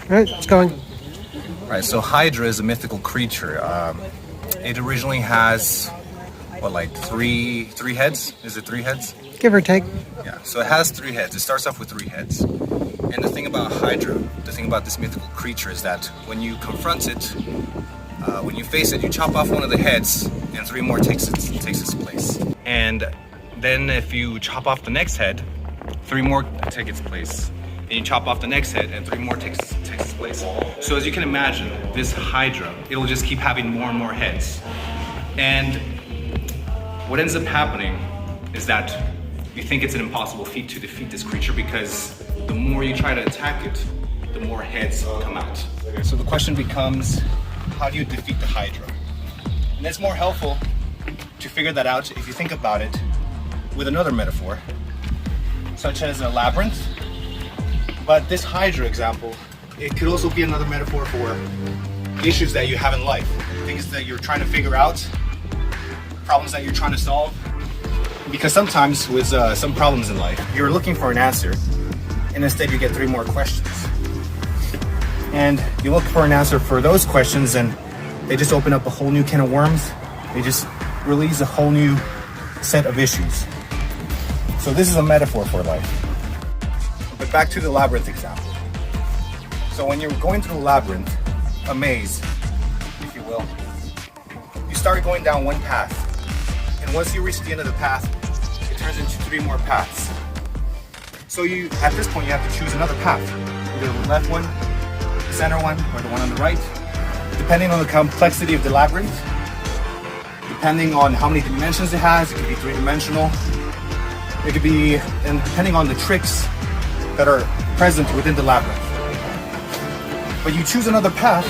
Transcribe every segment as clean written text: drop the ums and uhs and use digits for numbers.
Alright, it's going. Right, so Hydra is a mythical creature. It originally has, what, like three heads? Is it 3 heads? Give or take. Yeah, so it has 3 heads. It starts off with 3 heads. And the thing about Hydra, the thing about this mythical creature is that when you confront it, when you face it, you chop off one of the heads and 3 more takes its place. And then if you chop off the next head, 3 more take its place. And you chop off the next head and 3 more takes its place. So as you can imagine, this Hydra, it'll just keep having more and more heads. And what ends up happening is that you think it's an impossible feat to defeat this creature because the more you try to attack it, the more heads come out. So the question becomes, how do you defeat the Hydra? And it's more helpful to figure that out if you think about it with another metaphor, such as a labyrinth. But this Hydra example, it could also be another metaphor for issues that you have in life, things that you're trying to figure out, problems that you're trying to solve. Because sometimes with some problems in life, you're looking for an answer, and instead you get 3 more questions. And you look for an answer for those questions, and they just open up a whole new can of worms. They just release a whole new set of issues. So this is a metaphor for life. But back to the labyrinth example. So when you're going through a labyrinth, a maze, if you will, you start going down one path. And once you reach the end of the path, it turns into 3 more paths. So at this point, you have to choose another path. Either the left one, the center one, or the one on the right. Depending on the complexity of the labyrinth, depending on how many dimensions it has, it could be 3-dimensional. It could be, and depending on the tricks that are present within the labyrinth. But you choose another path,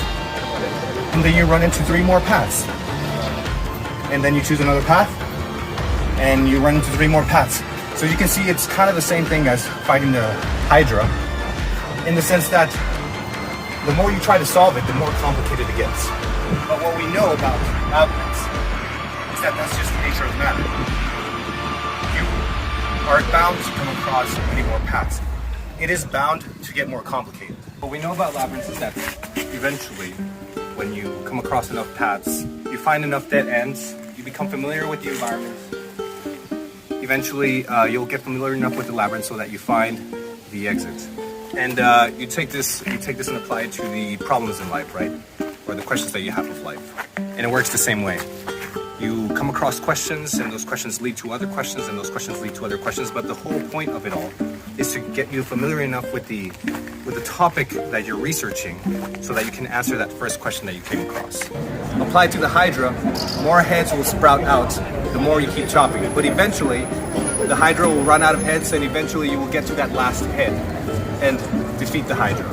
and then you run into 3 more paths. And then you choose another path, and you run into 3 more paths. So you can see it's kind of the same thing as fighting the Hydra, in the sense that the more you try to solve it, the more complicated it gets. But what we know about labyrinths is that that's just the nature of the matter. You are bound to come across many more paths. It is bound to get more complicated. What we know about labyrinths is that eventually, when you come across enough paths, you find enough dead ends, you become familiar with the environment. Eventually, you'll get familiar enough with the labyrinth so that you find the exit. And you take this and apply it to the problems in life, right? Or the questions that you have of life. And it works the same way. You come across questions, and those questions lead to other questions, and those questions lead to other questions. But the whole point of it all is to get you familiar enough with the topic that you're researching so that you can answer that first question that you came across. Applied to the Hydra, more heads will sprout out the more you keep chopping it. But eventually, the Hydra will run out of heads, and eventually you will get to that last head and defeat the Hydra.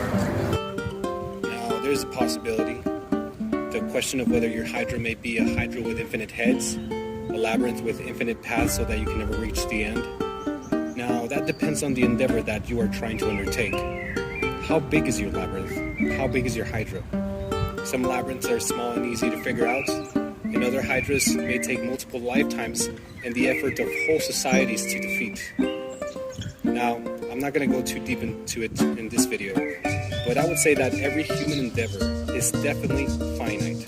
Now, there's a possibility. The question of whether your Hydra may be a Hydra with infinite heads, a labyrinth with infinite paths so that you can never reach the end. Now, that depends on the endeavor that you are trying to undertake. How big is your labyrinth? How big is your Hydra? Some labyrinths are small and easy to figure out, and other Hydras may take multiple lifetimes and the effort of whole societies to defeat. Now, I'm not going to go too deep into it in this video, but I would say that every human endeavor is definitely finite.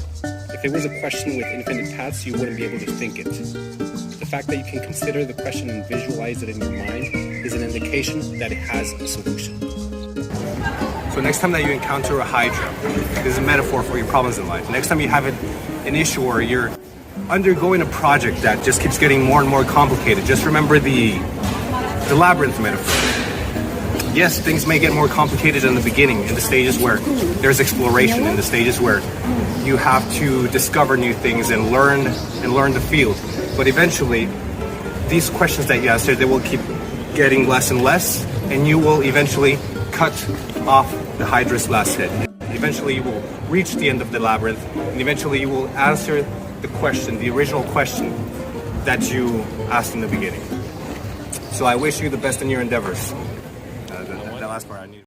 If it was a question with infinite paths, you wouldn't be able to think it. The fact that you can consider the question and visualize it in your mind is an indication that it has a solution. So next time that you encounter a Hydra, this is a metaphor for your problems in life. Next time you have an issue or you're undergoing a project that just keeps getting more and more complicated, just remember the labyrinth metaphor. Yes, things may get more complicated in the beginning, in the stages where there's exploration, in the stages where you have to discover new things and learn the field. But eventually, these questions that you answer, they will keep getting less and less, and you will eventually cut off the Hydra's last head. Eventually, you will reach the end of the labyrinth, and eventually you will answer the question, the original question that you asked in the beginning. So I wish you the best in your endeavors. That last part I need.